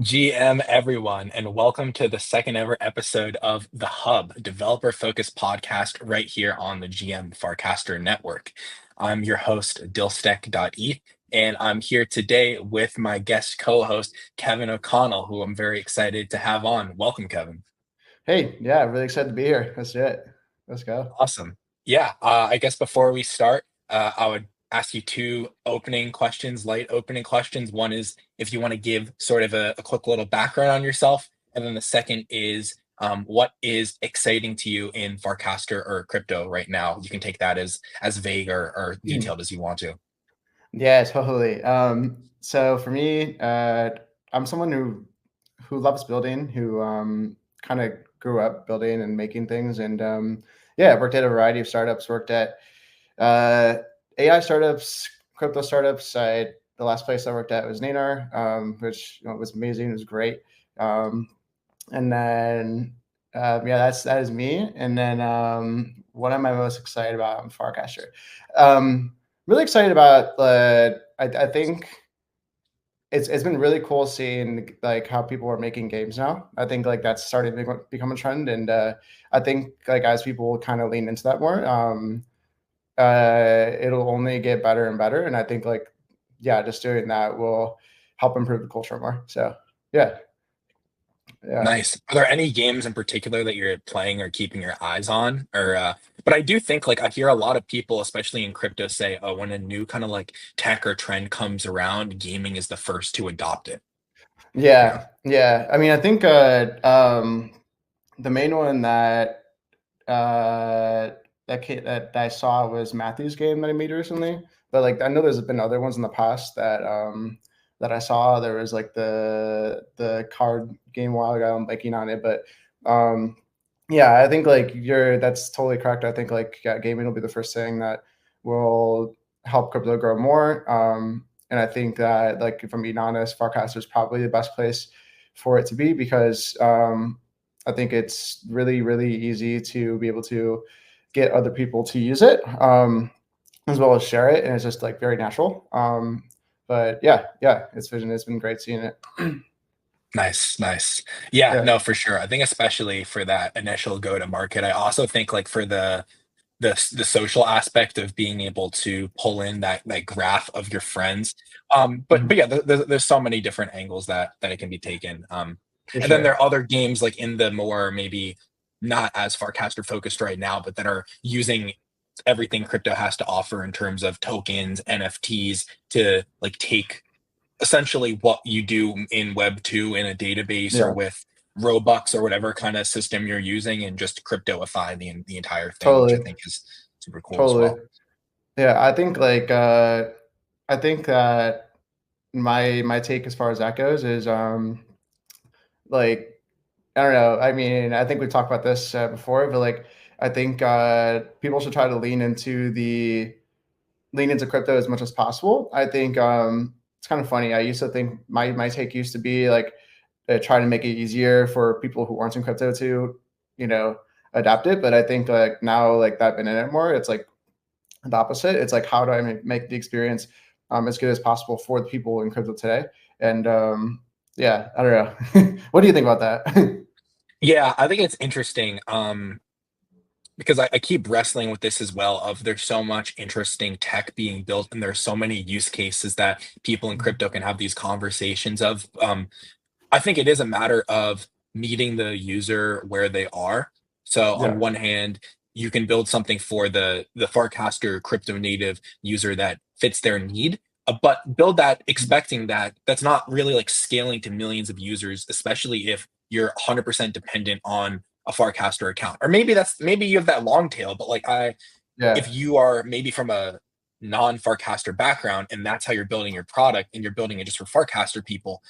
GM everyone, and welcome to the second ever episode of The Hub, developer focused podcast right here on the GM Farcaster network. I'm your host, Dilstek.eth, and I'm here today with my guest co host, Kevin O'Connell, who I'm very excited to have on. Welcome, Kevin. Hey, yeah, really excited to be here. Let's do it. Let's go. Awesome. Yeah, I guess before we start, I would ask you two opening questions, light opening questions. One is if you want to give sort of a quick little background on yourself, and then the second is what is exciting to you in Farcaster or crypto right now. You can take that as vague or Hmm. detailed as you want to. Yeah, totally. So for me, I'm someone who loves building, who kind of grew up building and making things, and yeah, I worked at a variety of startups. Worked at uh, AI startups, crypto startups. The last place I worked at was Nanar, which was amazing. It was great. Um, And then, yeah, that is me. And then, what am I most excited about on Farcaster? Really excited about I think it's been really cool seeing like how people are making games now. I think like that's starting to become a trend, and I think like as people kind of lean into that more, it'll only get better and better. And I think like yeah, just doing that will help improve the culture more. So yeah, yeah. Nice. Are there any games in particular that you're playing or keeping your eyes on? Or but I do think like I hear a lot of people, especially in crypto, say, oh, when a new kind of like tech or trend comes around, gaming is the first to adopt it. You know? Yeah, yeah. I mean, I think the main one uh, that I saw was Matthew's game that he made recently. But like, I know there's been other ones in the past that I saw. There was like the card game a while ago. I'm blanking on it, but um, yeah, I think like that's totally correct. I think like yeah, gaming will be the first thing that will help crypto grow more. And I think that like if I'm being honest, Farcaster is probably the best place for it to be because I think it's really really easy to be able to get other people to use it as well as share it, and it's just like very natural. But yeah, yeah, it's been great seeing it. Nice, nice. Yeah, Yeah. no, for sure. I think especially for that initial go to market. I also think like for the social aspect of being able to pull in that graph of your friends. But Mhm. yeah, there's so many different angles that it can be taken. For And then there sure. are other games like in the more maybe not as Farcaster focused right now, but that are using everything crypto has to offer in terms of tokens, NFTs to like take essentially what you do in Web 2 in a database or Yeah. with Robux or whatever kind of system you're using and just cryptoify the entire thing, which I Totally. think is super cool as Totally. well. Yeah, I think that my take as far as that goes is like I don't know. I mean, I think we talked about this before, but like I think people should try to lean into crypto as much as possible. I think it's kind of funny. I used to think my take used to be like try to make it easier for people who aren't in crypto to you know adapt it, but I think like now like that I've been in it more, it's like the opposite. It's like how do I make the experience as good as possible for the people in crypto today? And yeah, I don't know. What do you think about that? Yeah, I think it's interesting. Because I keep wrestling with this as well of there's so much interesting tech being built and there's so many use cases that people in crypto can have these conversations of. I think it is a matter of meeting the user where they are. So on Yeah. one hand, you can build something for the Farcaster crypto native user that fits their need, but build that expecting that that's not really like scaling to millions of users, especially if you're 100% dependent on a Farcaster account. Or maybe you have that long tail, but like if Yeah. you are maybe from a non-Farcaster background and that's how you're building your product and you're building it just for Farcaster people,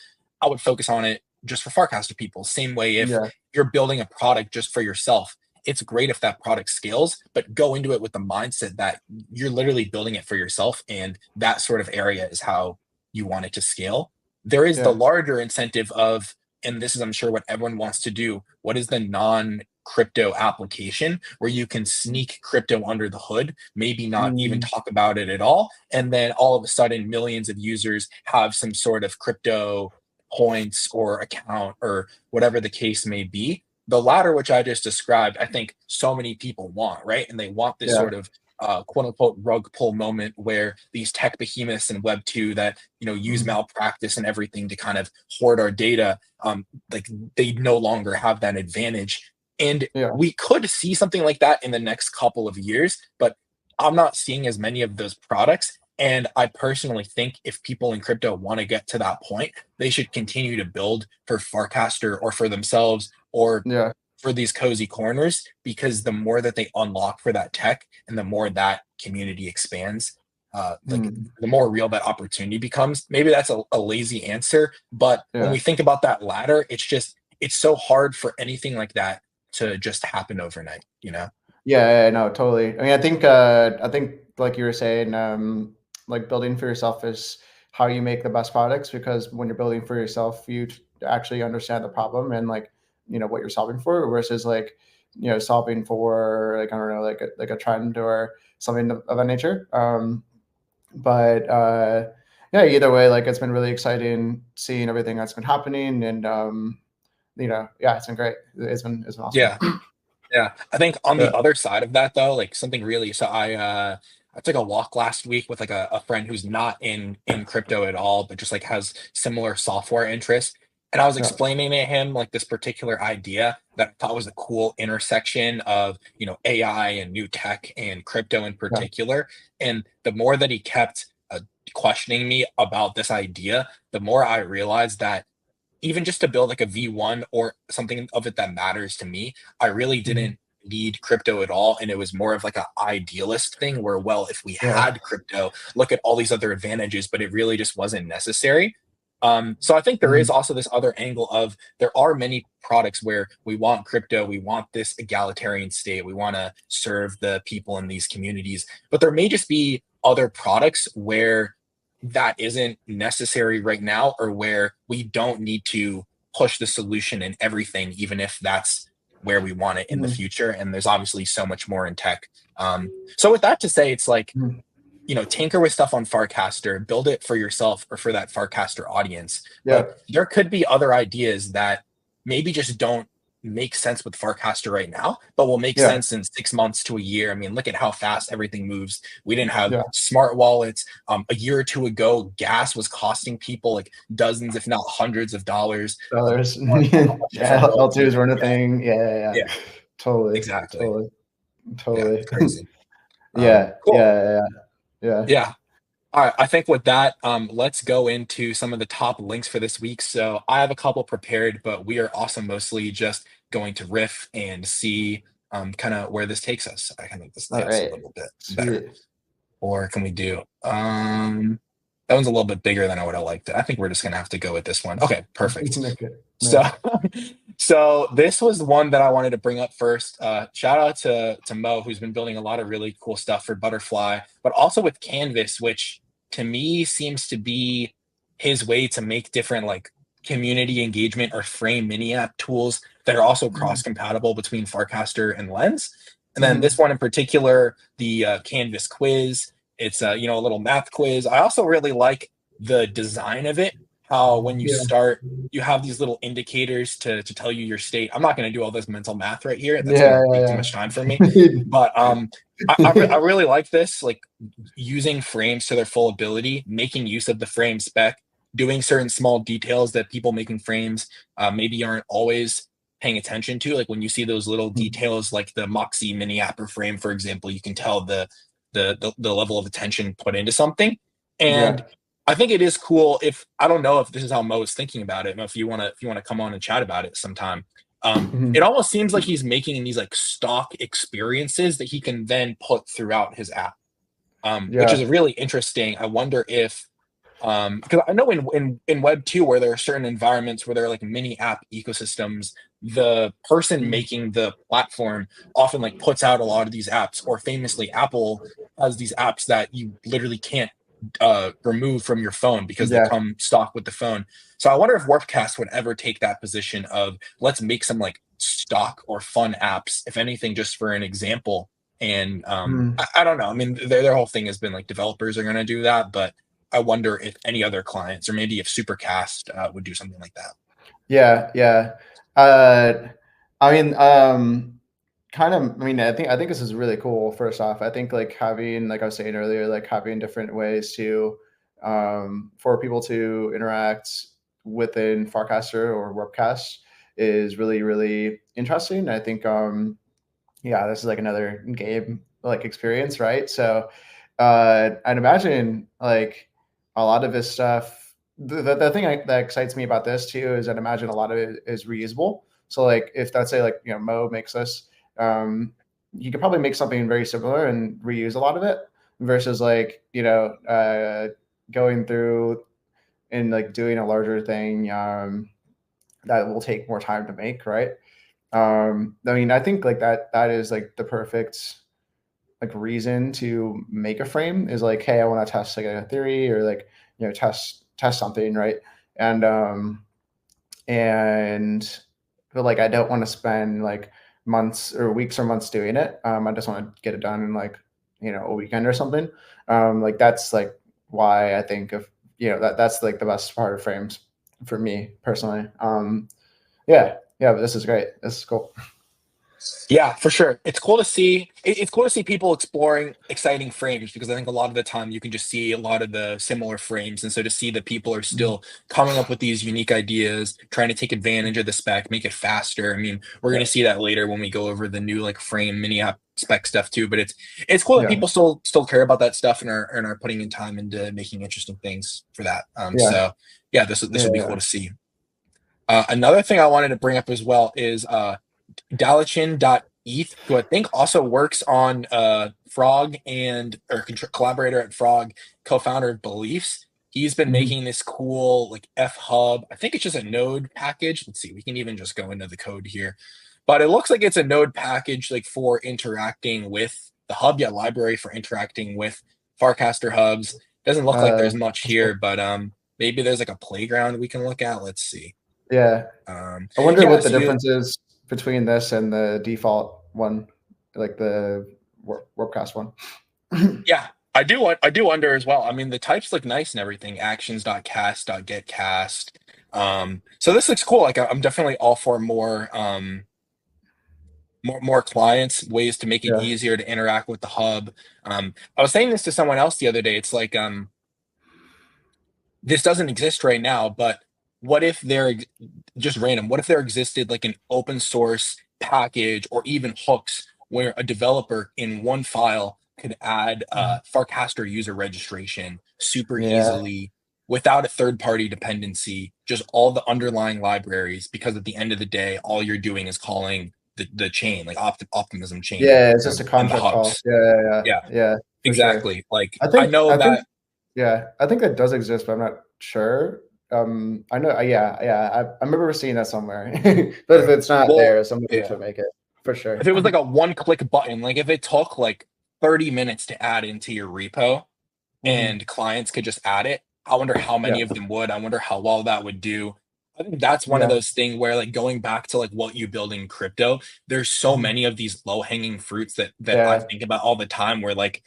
I would focus on it just for Farcaster people. Same way if Yeah. you're building a product just for yourself, it's great if that product scales, but go into it with the mindset that you're literally building it for yourself and that sort of area is how you want it to scale. There is the Yeah. larger incentive of, and this is I'm sure what everyone wants to do, what is the non crypto application where you can sneak crypto under the hood, maybe not even Mm, talk about it at all. And then all of a sudden, millions of users have some sort of crypto points or account or whatever the case may be. The latter, which I just described, I think so many people want, right? And they want this Yeah. sort of quote unquote rug pull moment where these tech behemoths in Web 2 that use Mhm. malpractice and everything to kind of hoard our data, like they no longer have that advantage. And Yeah. we could see something like that in the next couple of years, but I'm not seeing as many of those products. And I personally think if people in crypto want to get to that point, they should continue to build for Farcaster or for themselves or Yeah. for these cozy corners, because the more that they unlock for that tech and the more that community expands, like Mhm. the more real that opportunity becomes. Maybe that's a lazy answer, but when Yeah. we think about that ladder, it's so hard for anything like that to just happen overnight, you know? Yeah, no, totally. I mean, I think like you were saying, like building for yourself is how you make the best products because when you're building for yourself, actually understand the problem and like, what you're solving for versus like, solving for like, I don't know, like a trend or something of that nature. But yeah, either way, like it's been really exciting seeing everything that's been happening and, yeah, it's been great. It's been awesome. Yeah. Yeah, I think on the Yeah. other side of that though, like something really so I took a walk last week with like a friend who's not in crypto at all, but just like has similar software interests. And I was Yeah. explaining to him like this particular idea that I thought was a cool intersection of, AI and new tech and crypto in Yeah. particular. And the more that he kept questioning me about this idea, the more I realized that even just to build like a V1 or something of it that matters to me, I really Mhm. didn't need crypto at all. And it was more of like a idealist thing where, well, if we Yeah. had crypto, look at all these other advantages, but it really just wasn't necessary. So I think there is Mhm. also this other angle of there are many products where we want crypto, we want this egalitarian state, we want to serve the people in these communities, but there may just be other products where that isn't necessary right now, or where we don't need to push the solution in everything, even if that's where we want it in the Mhm. future. And there's obviously so much more in tech. So with that to say, it's like, Mhm. tinker with stuff on Farcaster, build it for yourself or for that Farcaster audience. Yeah. But there could be other ideas that maybe just don't make sense with Farcaster right now, but will make Yeah. sense in 6 months to a year. I mean, look at how fast everything moves. We didn't have Yeah. smart wallets. A year or two ago, gas was costing people like dozens, if not hundreds of dollars. Dollars. How much different Yeah, worlds we L2s could weren't a get. thing. Yeah, yeah, yeah. Yeah, Totally. exactly. Totally. Yeah, Totally. crazy. Yeah. Cool. Yeah, yeah, yeah. Yeah. All right, I think with that, let's go into some of the top links for this week. So I have a couple prepared, but we are also mostly just going to riff and see kind of where this takes us. I can make this All layout's a right. little bit better. Sweet. Or can we do that one's a little bit bigger than I would have liked it. I think we're just gonna have to go with this one. Okay, perfect. Okay. So Nice. so this was the one that I wanted to bring up first. Shout out to Mo, who's been building a lot of really cool stuff for Butterfly, but also with Canvas, which to me seems to be his way to make different like community engagement or frame mini app tools that are also cross Mhm. compatible between Farcaster and Lens. And then this Mhm. one in particular, the Canvas quiz. It's a little math quiz. I also really like the design of it. How when you Yeah. start, you have these little indicators to tell you your state. I'm not going to do all this mental math right here. That's going Yeah, to take too yeah, much time for me. yeah. But I really like this, like using frames to their full ability, making use of the frame spec, doing certain small details that people making frames maybe aren't always paying attention to. Like when you see those little details, like the Moxie mini apper frame, for example, you can tell the level of attention put into something. Yeah. And I think it is cool. If I don't know if this is how Mo is thinking about it, if you want to come on and chat about it sometime. It Mhm. almost seems like he's making these like stock experiences that he can then put throughout his app, which Yeah. is really interesting. I wonder if because I know in Web 2 where there are certain environments where there are like mini app ecosystems, the person Mhm. making the platform often like puts out a lot of these apps, or famously Apple has these apps that you literally can't remove from your phone because they Yeah. come stock with the phone. So I wonder if Warpcast would ever take that position of let's make some like stock or fun apps, if anything, just for an example. And Mhm. I don't know. I mean, their whole thing has been like developers are going to do that, but I wonder if any other clients or maybe if Supercast would do something like that. Yeah, yeah. Uh, I mean, kind of. I mean, I think this is really cool. First off, I think like having, like I was saying earlier, like having different ways to, for people to interact within Farcaster or Webcast is really, really interesting. I think, yeah, this is like another game like experience, right? So, I'd imagine like a lot of this stuff. The thing that excites me about this too is I'd imagine a lot of it is reusable. So like if let's say like Mo makes this, um, you could probably make something very similar and reuse a lot of it versus like going through and like doing a larger thing that will take more time to make, right? I mean, I think like that is like the perfect like reason to make a frame is like, hey, I want to test like a theory or like test something, right? And and but like I don't want to spend like months or weeks or months doing it. I just want to get it done in like a weekend or something. Like that's like why I think of that's like the best part of frames for me personally. Yeah, yeah, but this is great. This is cool. Yeah, for sure. It's cool to see. It's cool to see people exploring exciting frames because I think a lot of the time you can just see a lot of the similar frames, and so to see that people are Mhm. still coming up with these unique ideas, trying to take advantage of the spec, make it faster. I mean, we're Yeah, gonna see that later when we go over the new like frame mini app spec stuff too. But it's cool that yeah, people still care about that stuff and are putting in time into making interesting things for that. yeah, So yeah, this yeah, will be cool yeah. to see. Another thing I wanted to bring up as well is Dalachin.eth, who I think also works on Frog and or collaborator at Frog, co-founder of Beliefs. He's been Mhm. making this cool like fhub. I think it's just a node package. Let's see, we can even just go into the code here. But it looks like it's a node package like for interacting with the hub, yeah, library for interacting with Farcaster hubs. Doesn't look like there's much That's here, cool. but maybe there's like a playground we can look at. Let's see. Yeah. I wonder Yeah, what the so you difference is between this and the default one, like the Warpcast one. Yeah, I do wonder as well. I mean, the types look nice and everything. Actions.cast.getCast. So this looks cool. Like I'm definitely all for more clients, ways to make it Yeah. easier to interact with the hub. I was saying this to someone else the other day. It's like this doesn't exist right now, but what if just random, what if there existed like an open source package or even hooks where a developer in one file could add Mhm. Farcaster user registration super Yeah. easily without a third party dependency, just all the underlying libraries, because at the end of the day, all you're doing is calling the chain, like optimism chain Yeah, it's just a and the contract call. hubs. Yeah, yeah, yeah. Yeah, Yeah, for sure. exactly. Like I I think know I think that. yeah, I think that does exist, but I'm not sure. I know yeah, yeah, I remember seeing that somewhere. But if Right. it's not Well, there, somebody yeah. should make it for If sure. it was like a one click button, like if it took like 30 minutes to add into your repo Mhm. and clients could just add it, I wonder how Yeah, many of them would. I wonder how well that would do. I think that's one of yeah. those things where like going back to like what you build in crypto, there's so Mhm. many of these low hanging fruits that I Yeah, think about all the time where like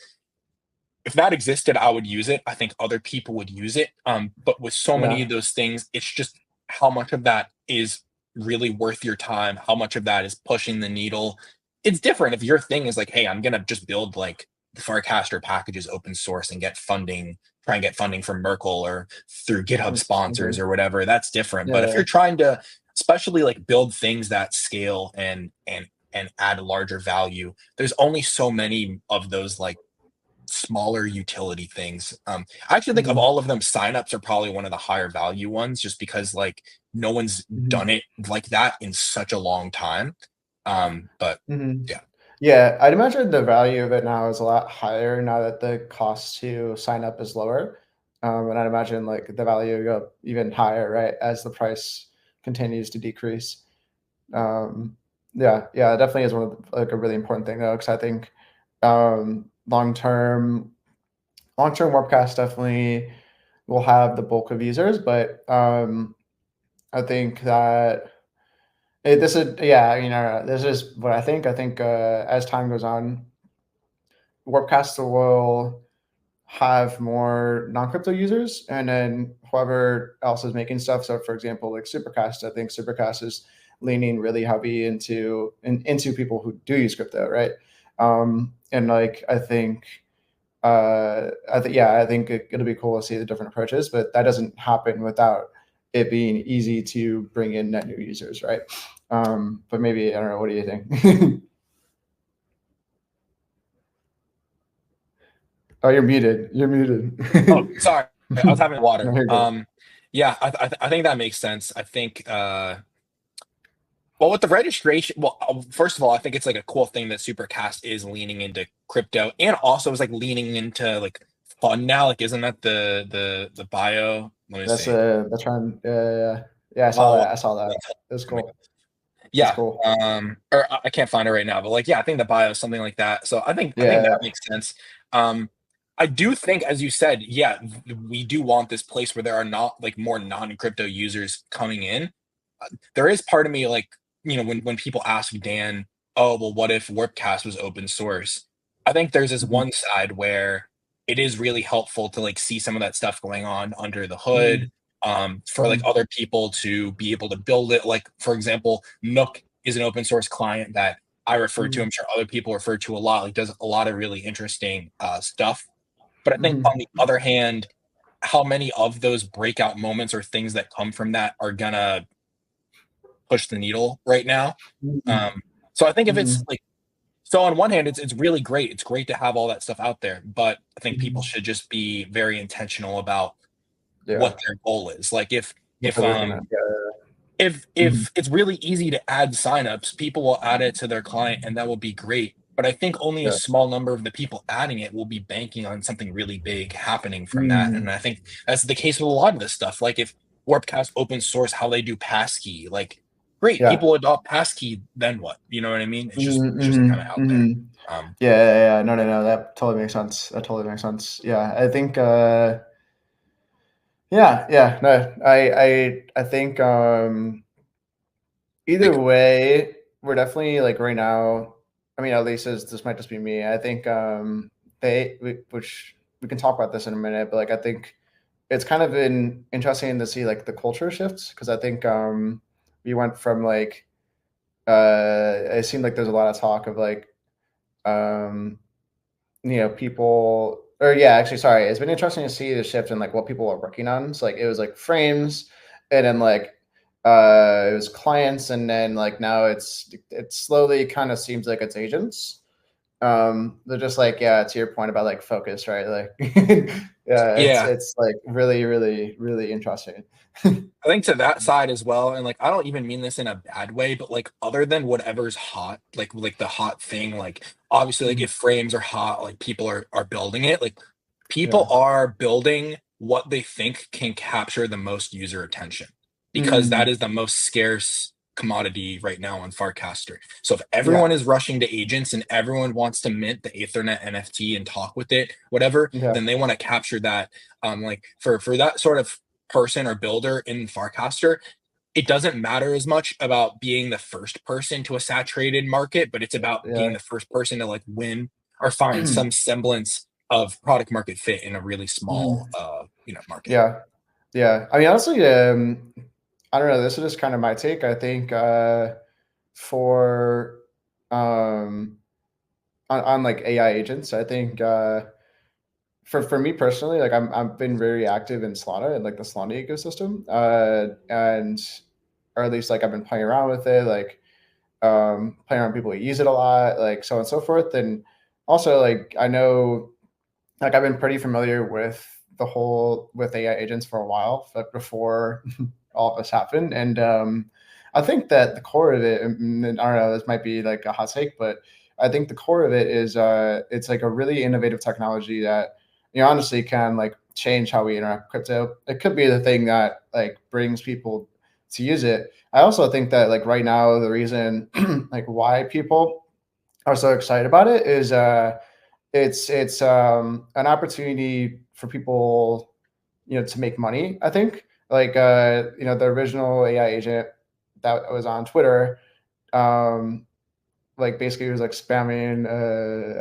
if that existed, I would use it. I think other people would use it. But with so many yeah. of those things, it's just how much of that is really worth your time, how much of that is pushing the needle. It's different if your thing is like, hey, I'm gonna just build like the Farcaster packages open source and get funding, try and get funding from Merkle or through GitHub sponsors Mhm. or whatever. That's different. But if Yeah. you're trying to especially like build things that scale and add larger value, there's only so many of those like smaller utility things. I actually think of Mhm. all of them, signups are probably one of the higher value ones, just because like no one's Mhm. done it like that in such a long time. But Mhm. yeah, Yeah, I'd imagine the value of it now is a lot higher now that the cost to sign up is lower. And I'd imagine like the value will go even higher, right, as the price continues to decrease. Um, yeah, yeah, it definitely is one of like a really important thing though, because I think long term, Warpcast definitely will have the bulk of users, but I think that this is yeah, this is what I think. I think as time goes on, Warpcaster will have more non-crypto users, and then whoever else is making stuff. So for example, like Supercast, I think Supercast is leaning really heavy into people who do use crypto, right? And like I think it'll be cool to see the different approaches, but that doesn't happen without it being easy to bring in net new users, right? But maybe I don't know. What do you think? Oh, you're muted. You're muted. Oh, sorry, I was having No, water. you're good. Yeah, I think that makes sense. I think well, with the registration, well, first of all, I think it's like a cool thing that Supercast is leaning into crypto, and also is like leaning into like fun now. Like, isn't that the bio? Let me see. That's trying. Yeah. I saw Oh, that. I saw that. It was oh my cool. That's yeah, cool. or I can't find it right now, but like, yeah, I think the bio is something like that. So I think that Yeah. makes sense. Um, I do think, as you said, yeah, we do want this place where there are not like more non-crypto users coming in. There is part of me like, when people ask Dan, oh well, what if Warpcast was open source? I think there's this Mhm. one side where it is really helpful to like see some of that stuff going on under the hood, Mhm. for like Mhm. other people to be able to build it. Like, for example, Nook is an open source client that I refer to. Mhm. I'm sure other people refer to a lot. Like, does a lot of really interesting stuff. But I think on Mhm. the other hand, how many of those breakout moments or things that come from that are gonna push the needle right now? Mhm. Um, so I think if it's Mhm. like, so on one hand, it's really great. It's great to have all that stuff out there, but I think people Mhm. should just be very intentional about Yeah. what their goal is. Like, if What if they're working on. um Yeah. Mhm. if it's really easy to add signups, people will add it to their client, and that will be great. But I think only a Yeah. small number of the people adding it will be banking on something really big happening from that. And Mhm. I think that's the case with a lot of this stuff. Like, if Warpcast open source how they do passkey, like, great, Yeah. people adopt passkey, then what? You know what I mean? Mhm. It's just kind of Mhm. out there. Mhm. Um, Yeah. No, no, no. That totally makes sense. That totally makes sense. Yeah. I think. Yeah. Yeah. No. I think. Either like, way, we're definitely like right now. I mean, at least this might just be me. I think which we can talk about this in a minute, but like I think it's kind of been interesting to see like the culture shifts because I think we went from like it seemed like there's a lot of talk of like um, people or yeah, actually sorry, it's been interesting to see the shift in like what people are working on. So like it was like frames and then like it was clients and then like now it slowly kind of seems like it's agents. They're just like, yeah, to your point about like focus, right? Like yeah, yeah, it's like really, really, really interesting. I think to that side as well, and like, I don't even mean this in a bad way, but like, other than whatever's hot, like the hot thing, like, obviously, like, Mhm. if frames are hot, like, people are building it. Like, people Yeah. are building what they think can capture the most user attention, because that Mm, is the most scarce commodity right now on Farcaster. So if everyone yeah. is rushing to agents and everyone wants to mint the Ethernet NFT and talk with it, whatever, Yeah. then they want to capture that. Like, for that sort of person or builder in Farcaster, it doesn't matter as much about being the first person to a saturated market, but it's about Yeah. being the first person to like win or find some semblance of product market fit in a really small Mhm. market. Yeah. Yeah. I mean, honestly, I don't know. This is just kind of my take. I think for um, on like AI agents, I think for me personally, like I've been very active in Solana and like the Solana ecosystem, and or at least like I've been playing around with it, like playing around with people who use it a lot, like so on and so forth, and also like I know like I've been pretty familiar with the whole with AI agents for a while, like before all of this happened, and I think that the core of it, and I don't know, this might be like a hot take, but I think the core of it is it's like a really innovative technology that honestly can like change how we interact with crypto. It could be the thing that like brings people to use it. I also think that like right now the reason like why people are so excited about it is it's an opportunity for people to make money. I think like the original AI agent that was on Twitter, um, like basically he was like spamming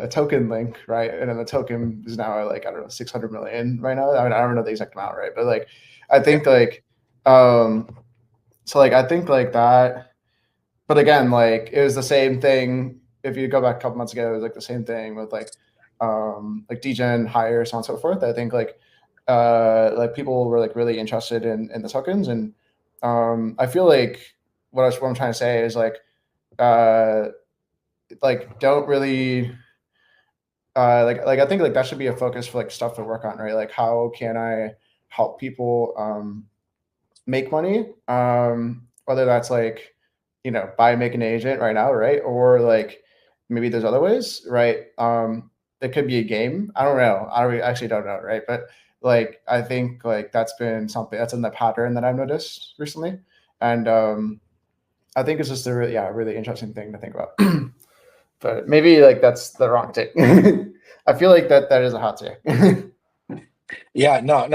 a token link, right? And then the token is now like, I don't know, 600 million right now. I mean, I don't know the exact amount, right? But like, I Yeah. think like, um, so like, I think like that, but again, like it was the same thing. If you go back a couple months ago, it was like the same thing with like degen, hire, so on and so forth. I think like people were like really interested in the tokens. And I feel like what I'm trying to say is uh, like don't really like I think like that should be a focus for like stuff to work on, right? Like how can I help people make money, whether that's like by making an agent right now, right? Or like maybe there's other ways, right? It could be a game. I don't know. Actually don't know, right? But like I think like that's been something that's in the pattern that I've noticed recently. And I think it's just a really, yeah, really interesting thing to think about. But maybe like that's the wrong take. I feel like that is a hot take. Yeah, no.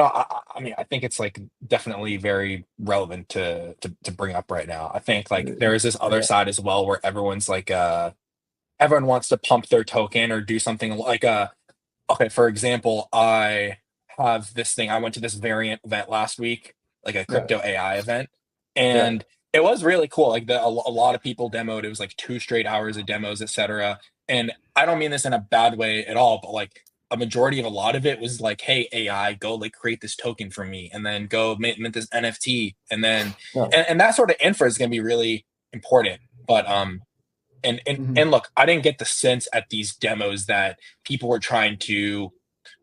I mean, I think it's like definitely very relevant to bring up right now. I think like there is this other Yeah, side as well where everyone's like everyone wants to pump their token or do something like okay, for example, I have this thing. I went to this variant event last week, like a yeah, crypto AI event, yeah, and it was really cool. Like a lot of people demoed. It was like 2 straight hours of demos, etc. And I don't mean this in a bad way at all, but like a majority of a lot of it was like, hey, AI, go like create this token for me, and then go mint this NFT, and then yeah. and that sort of infra is going to be really important. But Mhm. and look, I didn't get the sense at these demos that people were trying to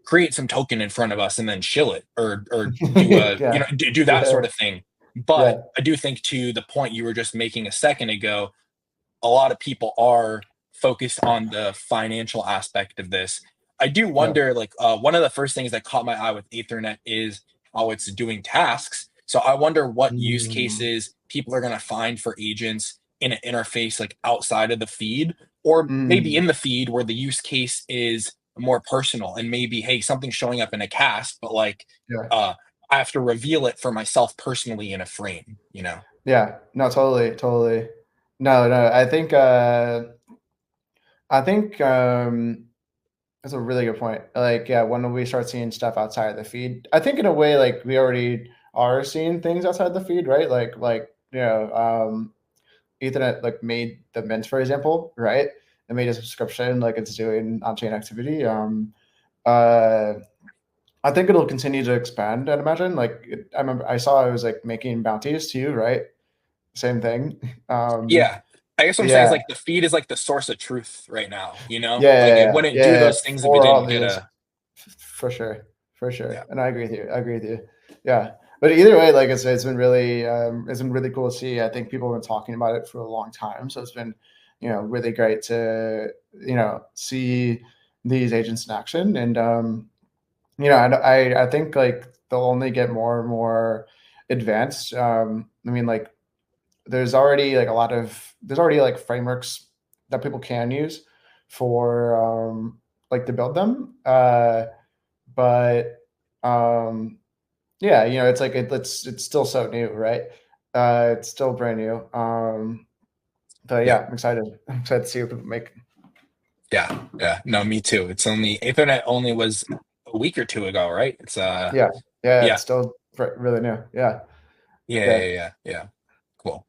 create some token in front of us and then shill it or do a Yeah, do that yeah, sort of thing. But yeah, I do think to the point you were just making a second ago, a lot of people are focused on the financial aspect of this. I do yeah. wonder, like, one of the first things that caught my eye with Ethernet is how it's doing tasks. So I wonder what use Mm, cases people are going to find for agents in an interface like outside of the feed, or maybe mm, in the feed where the use case is more personal and maybe, hey, something's showing up in a cast, but like, yeah, uh, I have to reveal it for myself personally in a frame, you know? yeah. No, totally, totally. No, no. I think that's a really good point. Like, yeah, when we start seeing stuff outside of the feed, I think in a way, like we already are seeing things outside the feed, right? Ethernet like made the mint, for example, right? It made a subscription like it's doing on-chain activity. Uh, I think it'll continue to expand. I'd imagine. I remember I saw it was like making bounties too, right? Same thing. Yeah. I guess what I'm saying is Yeah, like the feed is like the source of truth right now, you know? yeah, Like yeah, it yeah, wouldn't do yeah, yeah, those things if it for all didn't get these, a for sure, for yeah. sure. And I agree with you. I agree with you. Yeah, but either way, like it's been really cool to see. I think people have been talking about it for a long time, so it's been really great to see these agents in action. And I think like they'll only get more and more advanced. I mean, like there's already like frameworks that people can use for like to build them. But um, yeah, it's like it's still so new, right? It's still brand new. But Yeah. yeah, I'm excited. I'm excited to see what people make. Yeah. Yeah. No, me too. It's only Ethernet only was a week or two ago, right? It's Yeah, yeah, yeah. it's still really new. Yeah, yeah, Yeah. Cool.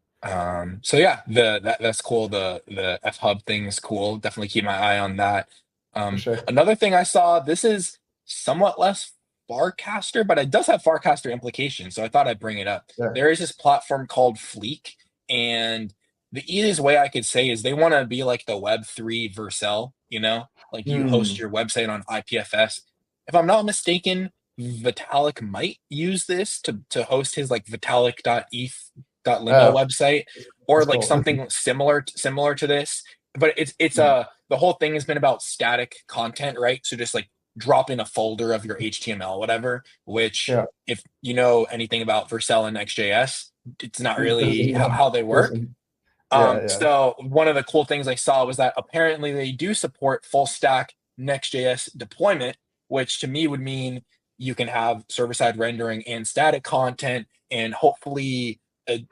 So yeah, that's cool. The fhub thing is cool. Definitely keep my eye on that. for sure. Another thing I saw, this is somewhat less Farcaster, but it does have Farcaster implications, so I thought I'd bring it up. Yeah. There is this platform called Fleek, and the easiest way I could say is they want to be like the Web3 Vercel, you know? Like you host Hmm. your website on IPFS. If I'm not mistaken, Vitalik might use this to host his like Vitalik.eth.limo Oh, website or that's like cool. something similar to this. But it's Yeah, the whole thing has been about static content, right? So just like drop in a folder of your HTML, whatever, which yeah. if you know anything about Vercel and Next.js, it's not really Yeah. how they work. Listen. Yeah, yeah. So one of the cool things I saw was that apparently they do support full stack Next.js deployment, which to me would mean you can have server side rendering and static content and hopefully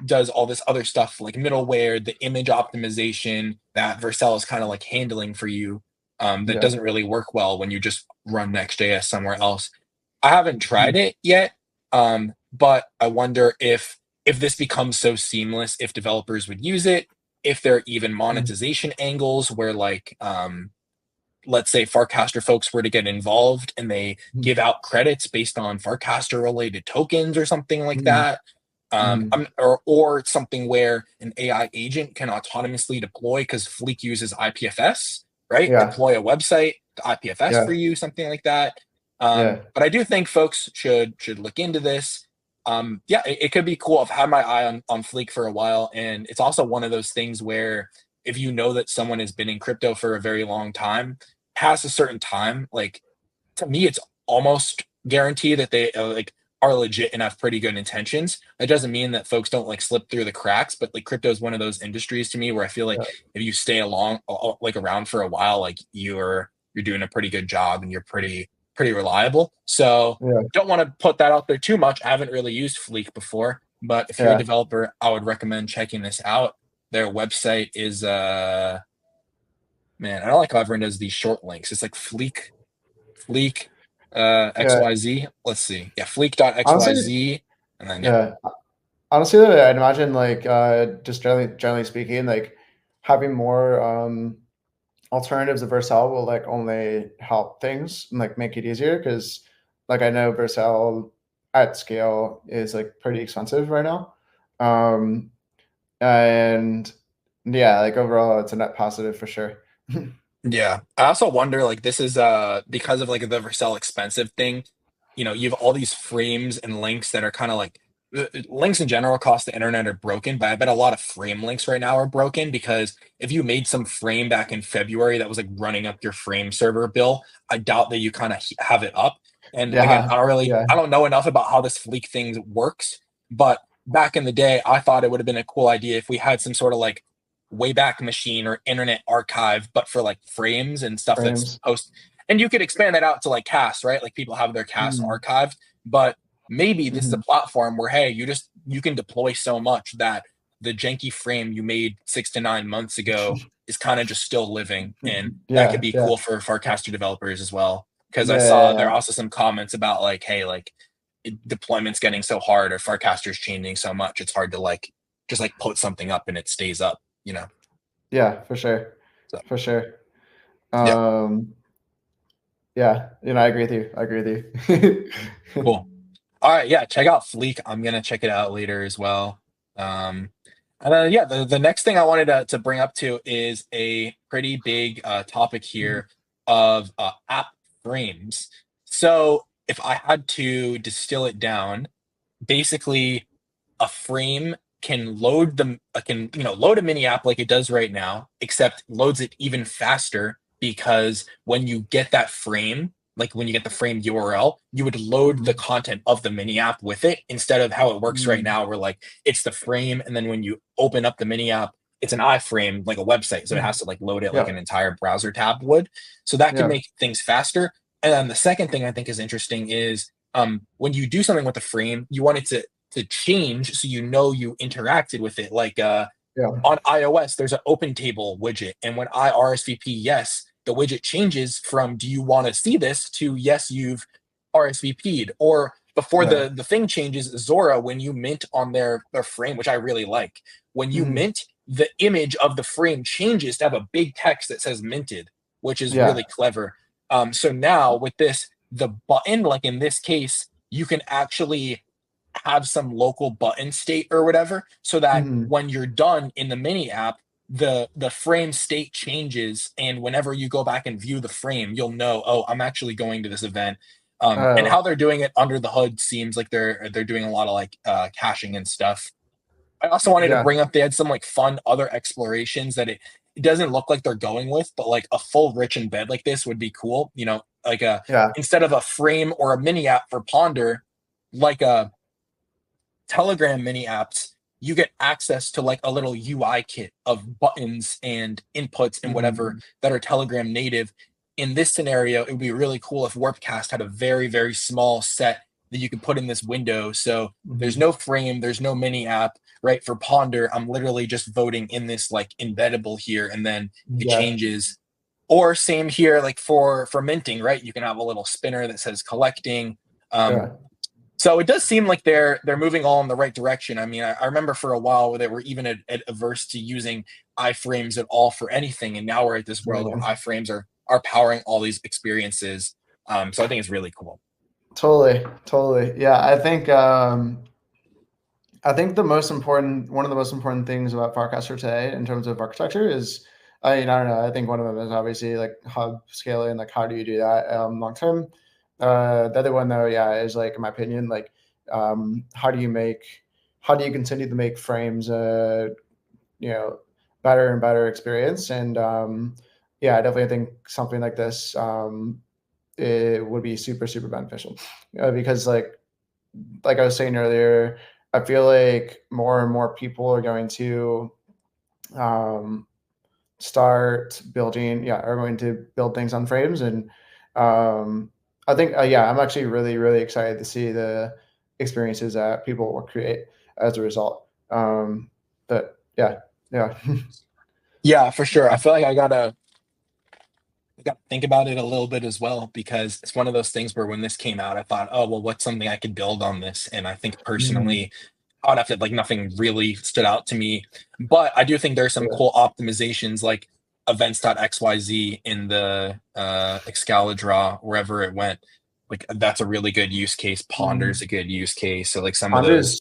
does all this other stuff like middleware, the image optimization that Vercel is kind of like handling for you. That Yeah. doesn't really work well when you just run Next.js somewhere else. I haven't tried Mm, it yet, but I wonder if this becomes so seamless, if developers would use it, if there are even mm, monetization angles where like let's say Farcaster folks were to get involved and they mm, give out credits based on Farcaster related tokens or something like mm, that. mm. Or it's something where an AI agent can autonomously deploy because Fleek uses IPFS, right? Yeah. Deploy a website to IPFS for Yeah. you, something like that. Yeah. But I do think folks should look into this. Yeah, it could be cool. I've had my eye on Fleek for a while, and it's also one of those things where if you know that someone has been in crypto for a very long time, past a certain time, like to me, it's almost guaranteed that they like are legit and have pretty good intentions. That doesn't mean that folks don't like slip through the cracks, but like crypto is one of those industries to me where I feel like Yeah. if you stay along like around for a while, like you're doing a pretty good job and you're pretty reliable. So Yeah. don't want to put that out there too much. I haven't really used Fleek before, but if you're a Yeah. developer, I would recommend checking this out. Their website is man, I don't like how everyone does these short links. It's like Fleek Yeah. XYZ. Let's see. Yeah, Honestly, fleek.xyz. And then yeah. yeah. Honestly, I'd imagine like just generally speaking, like having more alternatives to Vercel will like only help things and like make it easier because like I know Vercel at scale is like pretty expensive right now. Um and yeah, like overall it's a net positive for sure. Yeah. I also wonder like this is because of like the Vercel expensive thing, you have all these frames and links that are kind of like links in general across the internet are broken, but I bet a lot of frame links right now are broken because if you made some frame back in February that was like running up your frame server bill, I doubt that you kind of have it up. And again, Yeah. Yeah. I don't know enough about how this Fleek thing works, but back in the day, I thought it would have been a cool idea if we had some sort of like Wayback Machine or Internet Archive, but for like frames and stuff that's Frames. post. And you could expand that out to like casts, right? Like people have their casts Mm, archived, but maybe this is a mhm. platform where hey, you can deploy so much that the janky frame you made 6 to 9 months ago is kind of just still living, and that could Yeah. be Yeah. cool for Farcaster developers as well. Because I saw there Yeah. are also some comments about like, hey, like deployment's getting so hard or Farcaster's changing so much, it's hard to like just like put something up and it stays up. Yeah, for sure. So For sure. yeah, Um, yeah, I agree with you. I agree with you. cool. All right, yeah, check out Fleek. I'm gonna check it out later as well. Um, and then yeah, the next thing I wanted to bring up to is a pretty big topic here of app frames. So if I had to distill it down, basically a frame can load a mini app like it does right now, except loads it even faster because when you get that frame, like when you get the frame URL, you would load the Mhm. content of the mini app with it instead of how it works right Mm, now, where like it's the frame and then when you open up the mini app, it's an iframe like a website, so it mm. has to like load it like Yeah, an entire browser tab would. So that could yeah, make things faster. And then the second thing I think is interesting is when you do something with the frame, you want it to change so you know you interacted with it. Like yeah. on iOS, there's an open table widget, and when I RSVP yes, the widget changes from do you want to see this to yes, you've RSVP'd. Or before Yeah. the thing changes, Zora, when you mint on their frame, which I really like, when you Mhm. mint, the image of the frame changes to have a big text that says minted, which is Yeah. really clever. So now with this, the button, like in this case, you can actually have some local button state or whatever so that Mhm. when you're done in the mini app, the frame state changes, and whenever you go back and view the frame, you'll know, oh, I'm actually going to this event. And Oh, how they're doing it under the hood seems like they're doing a lot of like caching and stuff. I also wanted to yeah. bring up they had some like fun other explorations that it doesn't look like they're going with, but like a full rich embed like this would be cool. Like a Yeah. instead of a frame or a mini app for Ponder, like a Telegram mini apps, you get access to like a little UI kit of buttons and inputs and whatever Mm. that are Telegram native. In this scenario, it would be really cool if Warpcast had a very, very small set that you can put in this window. So there's Mhm. no frame, there's no mini app, right? For Ponder, I'm literally just voting in this like embeddable here, and then it Yeah, changes. Or same here, like for minting, right? You can have a little spinner that says collecting. Um, yeah, so it does seem like they're moving all in the right direction. I mean, I remember for a while where they were even averse to using iframes at all for anything, and now we're at this world where yeah. iframes are powering all these experiences. So I think it's really cool. Totally, totally. Yeah, I think one of the most important things about Farcaster today in terms of architecture is, I mean, I don't know. I think one of them is obviously like hub scaling, like how do you do that long term. The other one though, yeah, is like in my opinion, like how do you continue to make frames, you know, better and better experience, and yeah, I definitely think something like this it would be super beneficial because like I was saying earlier, I feel like more and more people are going to um, start building, yeah, are going to build things on frames. And I think, yeah, I'm actually really excited to see the experiences that people will create as a result. But yeah, yeah, Yeah, for sure. I feel like I gotta think about it a little bit as well, because it's one of those things where when this came out, I thought, oh well, what's something I could build on this? And I think Mhm. personally, I'd have to like nothing really stood out to me. But I do think there's some Yeah. cool optimizations like events.xyz in the Excalibur, wherever it went. Like that's a really good use case. Ponder's Mhm. a good use case. So like some of those Ponders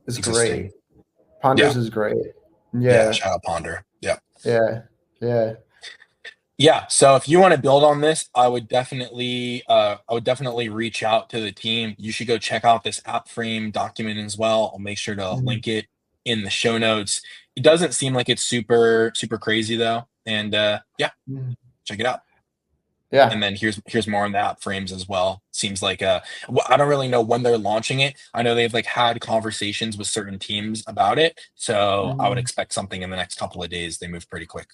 is existing. great. Ponders Yeah. is great. Yeah. Yeah, Shout out Ponder. Yeah. yeah, yeah. Yeah, so if you want to build on this, I would definitely reach out to the team. You should go check out this app frame document as well. I'll make sure to Mhm. link it in the show notes. It doesn't seem like it's super crazy though. And yeah, Mhm. check it out. And Yeah. then here's more on the app frames as well. Seems like I don't really know when they're launching it. I know they've like had conversations with certain teams about it. So I would Mhm. expect something in the next couple of days. They move pretty quick.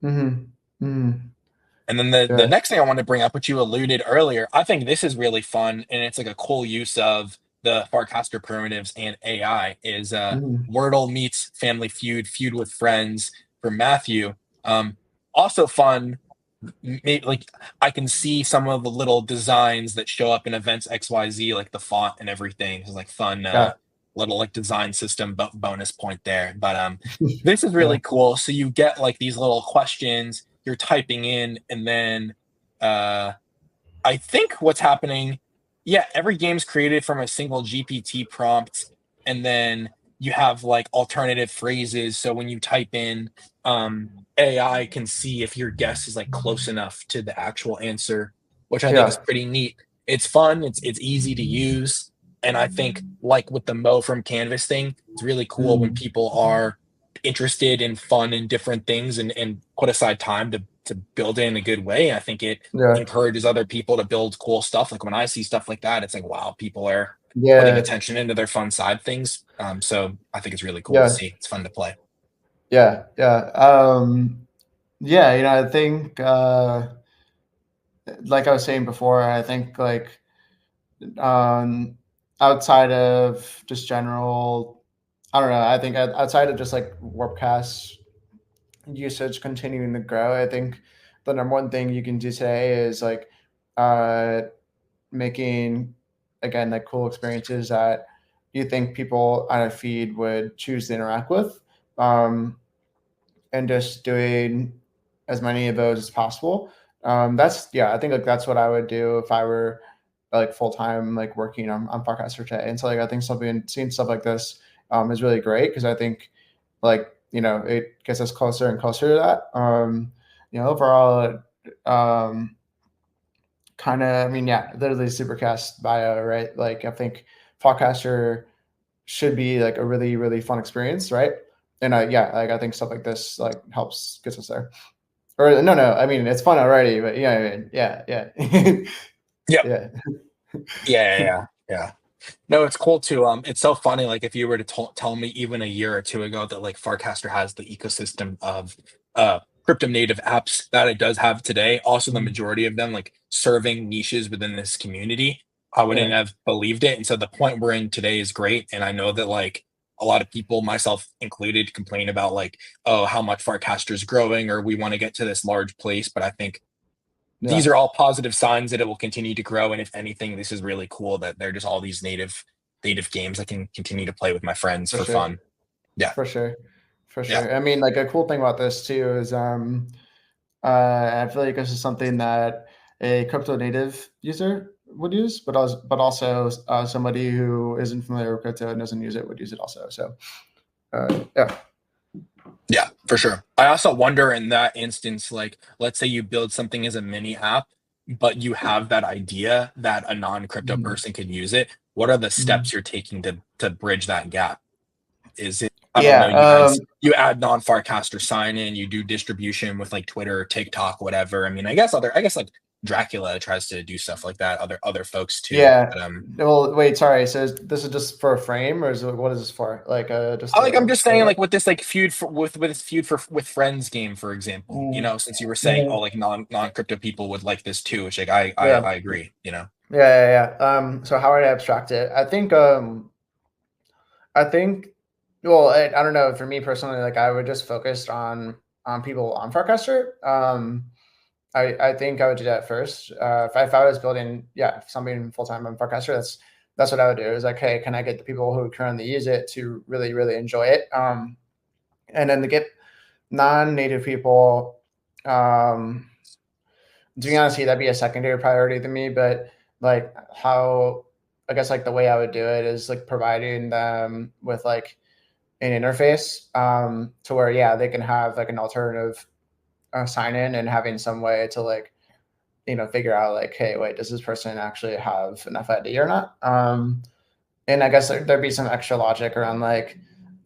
Mhm. Mhm. And then the Yeah. next thing I want to bring up, which you alluded earlier, I think this is really fun, and it's like a cool use of the Farcaster primitives and AI. Is Mhm. Wordle meets Family Feud, Feud with Friends for Matthew. Um, Also fun. Like I can see some of the little designs that show up in events XYZ, like the font and everything. It's like fun Yeah. little like design system bonus point there. But this is Yeah. really cool. So you get like these little questions you're typing in, and then uh, I think what's happening, yeah, every game's created from a single GPT prompt, and then you have like alternative phrases. So when you type in, AI can see if your guess is like close enough to the actual answer, which I think is Yeah. pretty neat. It's fun. It's easy to use, and I think like with the Mo from Canvas thing, it's really cool when Mhm. people are interested in fun and different things, and put aside time to build it in a good way. I think it Yeah. encourages other people to build cool stuff. Like when I see stuff like that, it's like, wow, people are putting Yeah. attention into their fun side things. So I think it's really cool to Yeah. see. It's fun to play. Yeah. Yeah. Yeah, I think like I was saying before, I think like um outside of just general, I don't know, I think outside of just like Warpcast usage continuing to grow, I think the number one thing you can do today is like uh making, again, like cool experiences that you think people on a feed would choose to interact with, um, and just doing as many of those as possible. That's, yeah, I think like that's what I would do if I were like full time like working on Farcaster today. And so like I think something seeing stuff like this is really great because I think like it gets us closer and closer to that. Overall, um, kind of, I mean, yeah, literally supercast bio, right? Like I think Podcaster should be like a really fun experience, right? And yeah, like I think stuff like this like helps gets us there. Or no, I mean it's fun already, but yeah, yeah, Yep. yeah, Yeah. No, it's cool too. It's so funny. Like if you were to tell me even a year or two ago that like Farcaster has the ecosystem of crypto native apps that it does have today, also the Mhm. majority of them like serving niches within this community, I wouldn't Yeah. have believed it. And so the point we're in today is great. And I know that like a lot of people, myself included, complain about like, oh, how much Farcaster is growing, or we want to get to this large place. But I think these Yeah. are all positive signs that it will continue to grow. And if anything, this is really cool that they're just all these native games I can continue to play with my friends For for sure. fun. Yeah. For sure. For Yeah. sure. I mean, like a cool thing about this too is I feel like this is something that a crypto native user would use, but also somebody who isn't familiar with crypto and doesn't use it would use it also. So yeah. Yeah, for sure. I also wonder in that instance, like, let's say you build something as a mini app, but you have that idea that a non-crypto Mhm. person could use it. What are the Mhm. steps you're taking to bridge that gap? Is it, I don't know, Yeah. you add non-Farcaster sign in, you do distribution with like Twitter or TikTok, whatever. I mean, I guess like Dracula tries to do stuff like that, other folks too. Yeah. But Well, wait. Sorry. So this is just for a frame, or is it, what is this for? Like just I'm to just show saying, it? like with this like feud for with this feud for with friends game, for example. Mhm. Since you were saying, oh, Mhm. like non crypto people would like this too, which like I Yeah. I agree. Yeah. Yeah. Yeah. So how would I abstract it? I think, well, I don't know. For me personally, like I would just focus on people on Farcaster. I think I would do that first. If I was building, yeah, something full time on Farcaster, that's what I would do. Is like, hey, can I get the people who currently use it to really really enjoy it? And then to get non-native people, um, to be honest, that'd be a secondary priority to me. But like how, I guess like the way I would do it is like providing them with like an interface to where yeah they can have like an alternative sign in and having some way to like figure out like hey wait does this person actually have enough ID or not and I guess there'd be some extra logic around like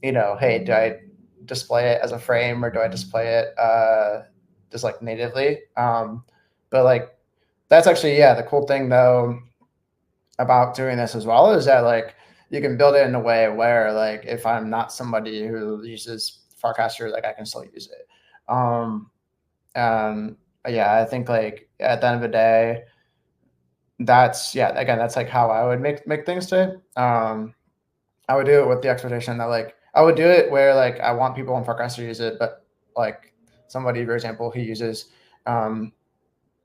hey do I display it as a frame or do I display it just like natively but like that's actually yeah the cool thing though about doing this as well is that like you can build it in a way where like if I'm not somebody who uses Farcaster, like I can still use it. Um, and yeah, I think like at the end of the day, that's yeah again that's like how I would make things today. I would do it with the expectation that like I would do it where like I want people on Farcaster to use it, but like somebody for example who uses um,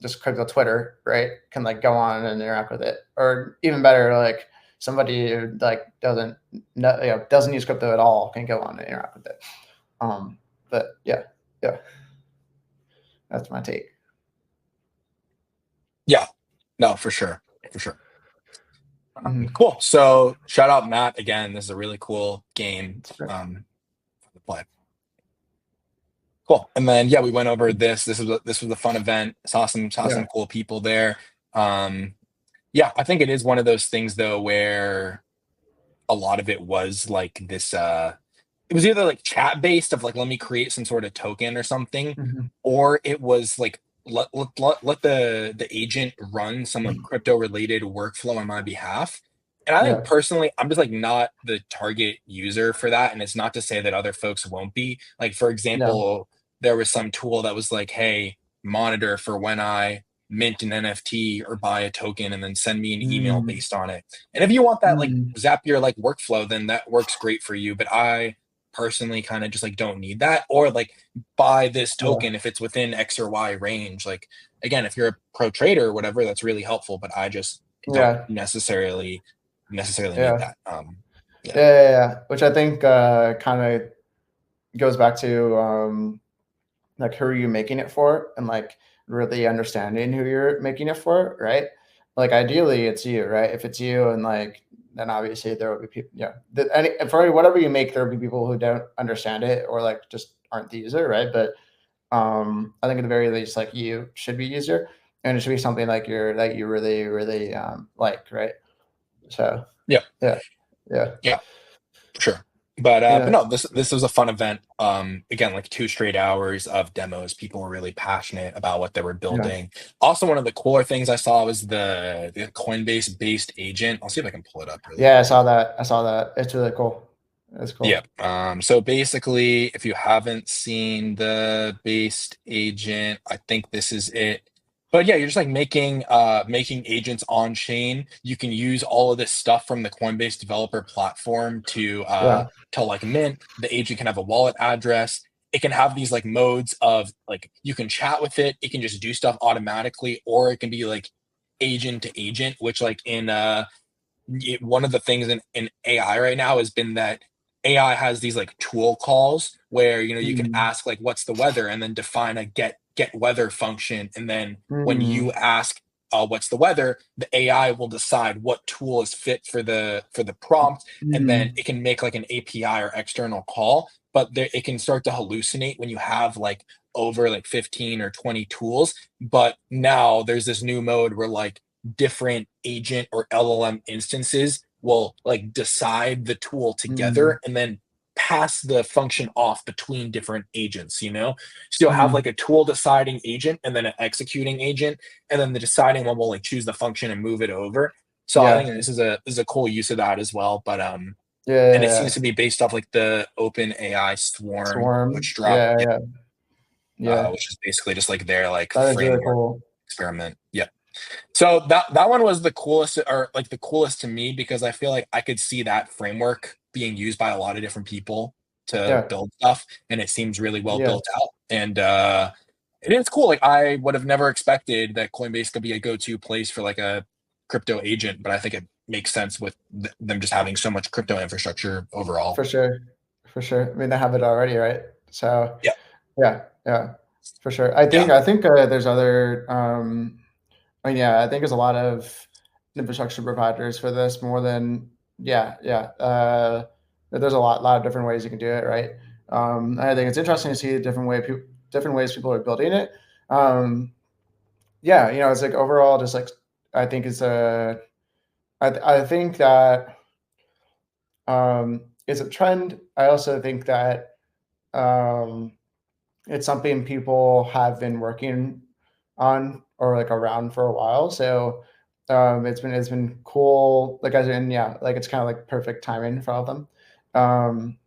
just crypto Twitter, right, can like go on and interact with it, or even better, like somebody who like doesn't use crypto at all can go on and interact with it. But yeah, yeah, that's my take. Yeah, no, for sure, for sure. Mhm. Cool. So shout out Matt again. This is a really cool game to play. Cool. And then yeah, we went over this. This was a fun event. Saw Yeah. some cool people there. Um, yeah, I think it is one of those things though where a lot of it was like this it was either like chat based of like let me create some sort of token or something, Mhm. or it was like let the agent run some like crypto related workflow on my behalf. And I think Yeah. personally I'm just like not the target user for that, and it's not to say that other folks won't be. Like for Yeah. example, there was some tool that was like, hey, monitor for when I mint an NFT or buy a token and then send me an email Mm. based on it. And if you want that like Mm. Zapier like workflow, then that works great for you. But I personally kind of just like don't need that. Or like buy this Yeah. token if it's within X or Y range. Like again, if you're a pro trader or whatever, that's really helpful. But I just don't Yeah. necessarily need Yeah. that. Yeah. Yeah. Yeah. Yeah. Which I think kind of goes back to like who are you making it for and like really understanding who you're making it for, right? Like ideally it's you, right? If it's you and like then obviously there will be people yeah for whatever you make there will be people who don't understand it or like just aren't the user, right? But I think at the very least like you should be user and it should be something like that you really really like, right? So Yeah. yeah, yeah, Yeah. For sure. But yeah, no, this was a fun event. Again, like 2 straight hours of demos. People were really passionate about what they were yeah, building. Also, one of the cooler things I saw was the Coinbase based agent. I'll see if I can pull it up really yeah. I quick. saw that. I saw that. It's really cool. It's Yeah. cool. So basically, if you haven't seen the based agent, I think this is it. but yeah, you're just like making agents on chain. You can use all of this stuff from the Coinbase developer platform Yeah. to like mint. The agent can have a wallet address. It can have these like modes of like you can chat with it. It can just do stuff automatically, or it can be like agent to agent, which like in one of the things in AI right now has been that AI has these like tool calls where you can Mm. ask like what's the weather and then define a get weather function, and then when you Mm. ask what's the weather, the AI will decide what tool is fit for the prompt, and then Mm. it can make like an API or external call, but there, it can start to hallucinate when you have like over like 15 or 20 tools. But now there's this new mode where like different agent or LLM instances will like decide the tool Mm. together and then pass the function off between different agents, you know? So you'll have Mm. like a tool deciding agent and then an executing agent, and then the deciding one will like choose the function and move it over. So I think Yeah. this is a cool use of that as well. But Yeah. Yeah. and it seems Yeah. to be based off like the Open AI Swarm, Swarm. which dropped, Yeah. yeah, Yeah. Yeah. which is basically just like their like That is really framework cool. experiment. Yeah. So that one was the coolest, or like the coolest to me, because I feel like I could see that framework being used by a lot of different people to Yeah. build stuff, and it seems really well built Yes. out. And it is cool. Like I would have never expected that Coinbase could be a go-to place for like a crypto agent, but I think it makes sense with them just having so much crypto infrastructure overall. For sure. For sure. I mean, they have it already, right? So Yeah, yeah. Yeah. For sure. I yeah, think. There's other. I mean, yeah. I think there's a lot of infrastructure providers for this more than. Yeah. Yeah. There's a lot of different ways you can do it, right? I think it's interesting to see the different ways people are building it. Um, yeah. It's like overall, just like I think it's a. I think that it's a trend. I also think that um, it's something people have been working on or like around for a while. So it's been cool. Like as in, yeah, like it's kind of like perfect timing for all of them. Um,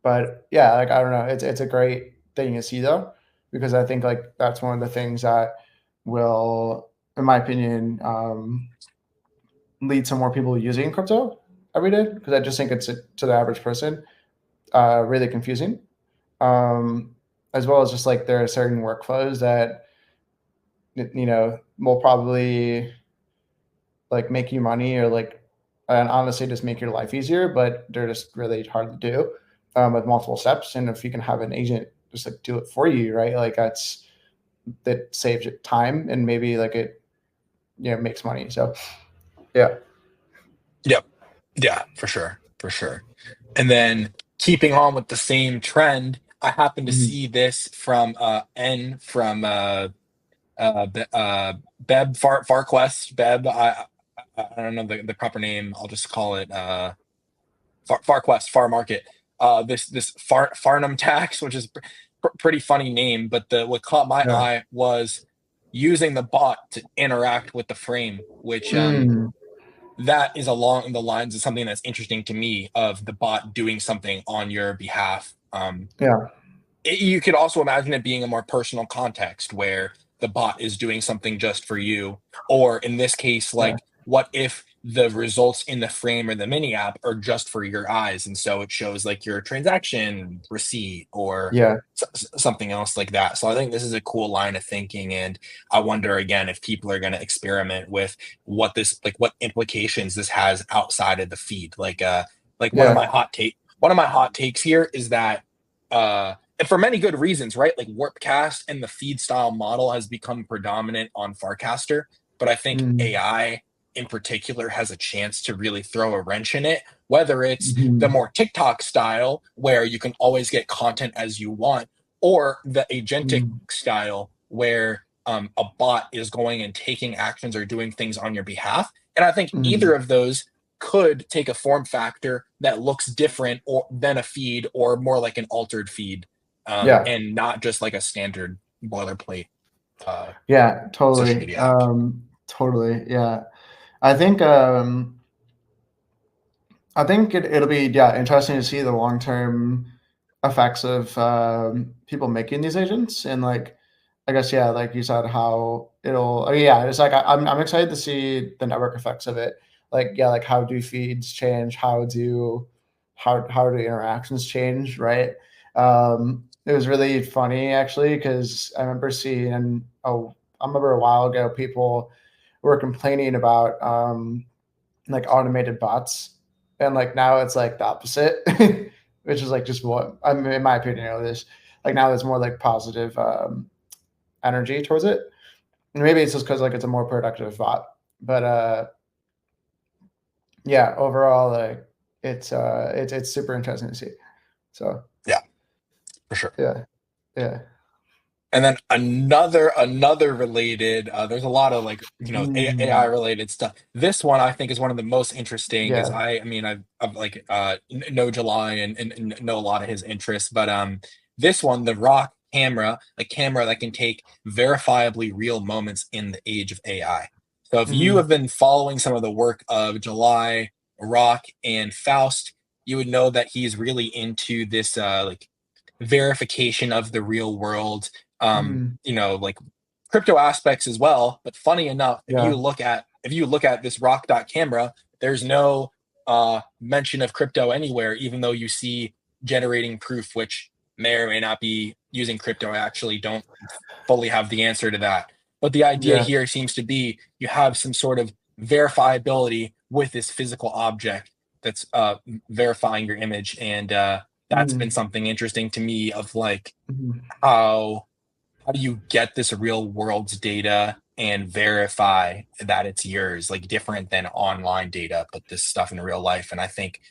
but yeah, like I don't know, it's a great thing to see though, because I think like that's one of the things that will, in my opinion, lead to more people using crypto every day. Because I just think it's to the average person really confusing, um, as well as just like there are certain workflows that will probably like make you money or like and honestly just make your life easier, but they're just really hard to do with multiple steps. And if you can have an agent just like do it for you, right? Like that saves you time and maybe like it makes money. So yeah. yep, yeah, for sure, for sure. And then keeping on with the same trend, I happened to Mhm. see this from N from Beb Farquest Beb. I don't know the proper name. I'll just call it Farquest Far Market. This Farnham tax, which is pretty funny name, but the what caught my Yeah. eye was using the bot to interact with the frame, which Mm. that is along the lines of something that's interesting to me, of the bot doing something on your behalf. Yeah. You could also imagine it being a more personal context where the bot is doing something just for you, or in this case, Yeah. like what if the results in the frame or the mini app are just for your eyes, and so it shows like your transaction receipt or Yeah. something else like that. So I think this is a cool line of thinking, and I wonder again if people are going to experiment with what implications this has outside of the feed. Like Yeah. one of my hot takes here is that and for many good reasons, right? Like Warpcast and the feed style model has become predominant on Farcaster, but I think Mm. AI in particular has a chance to really throw a wrench in it, whether it's the Mhm. more TikTok style where you can always get content as you want, or the agentic Mm. style where a bot is going and taking actions or doing things on your behalf. And I think either Mm. of those could take a form factor that looks different or than a feed, or more like an altered feed, Yeah. and not just like a standard boilerplate uh, Yeah. social Totally. media app. Totally. Yeah. I think it'll be, yeah, interesting to see the long term effects of people making these agents. And like I guess yeah, like you said, how it'll. Oh yeah, it's like I'm excited to see the network effects of it. Like yeah, like how do feeds change? How do interactions change? Right. It was really funny actually because I remember seeing oh I remember a while ago people were complaining about like automated bots, and like now it's like the opposite, which is like just what I mean, in my opinion, it is like now there's more like positive energy towards it. And maybe it's just because like it's a more productive bot, but yeah, overall like it's super interesting to see. So Yeah, for sure. yeah, yeah, And then another related, there's a lot of like, AI mm, related stuff. This one I think is one of the most interesting is yeah, I mean, I've like, know July and know a lot of his interests, but, this one, the Rock camera, a camera that can take verifiably real moments in the age of AI. So if you mm, have been following some of the work of July, Rock, and Faust, you would know that he's really into this, like verification of the real world, mm, like crypto aspects as well. But funny enough, yeah, if you look at this rock dot camera, there's no mention of crypto anywhere, even though you see generating proof, which may or may not be using crypto. I actually don't fully have the answer to that. But the idea yeah, here seems to be you have some sort of verifiability with this physical object that's verifying your image. And that's been mm, something interesting to me of like mm, how how do you get this real world's data and verify that it's yours, like different than online data, but this stuff in real life. And I think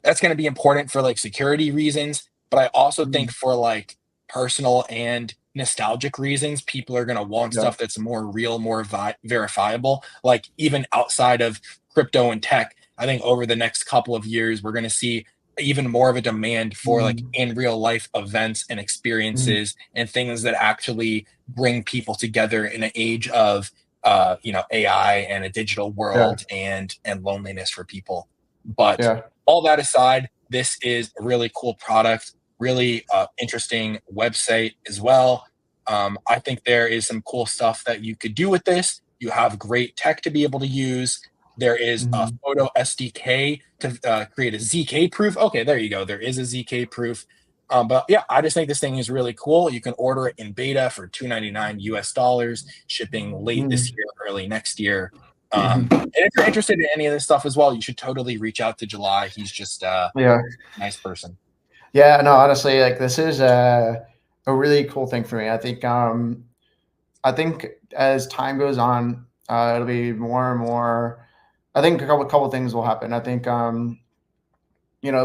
that's going to be important for like security reasons, but I also think mm, for like personal and nostalgic reasons, people are going to want yeah, stuff that's more real, more verifiable. Like even outside of crypto and tech, I think over the next couple of years, we're going to see even more of a demand for like mm, in real life events and mm, experiences and things that actually bring people together in an age of AI and a digital yeah, world and loneliness for people. But yeah, all that aside, this is a really cool product, really interesting website as well. I think there is some cool stuff that you could do with this. You have great tech to be able to use. There is a mm, photo SDK to create a ZK proof. Okay, there you go. There is a ZK proof. But yeah, I just think this thing is really cool. You can order it in beta for $299 US, shipping late this mm, year, early next year. mhm. And if you're interested in any of this stuff as well, you should totally reach out to July. He's just Yeah. a nice person. Yeah, no, honestly, like this is a really cool thing for me. I think as time goes on, it'll be more and more. I think a couple things will happen. I think it'll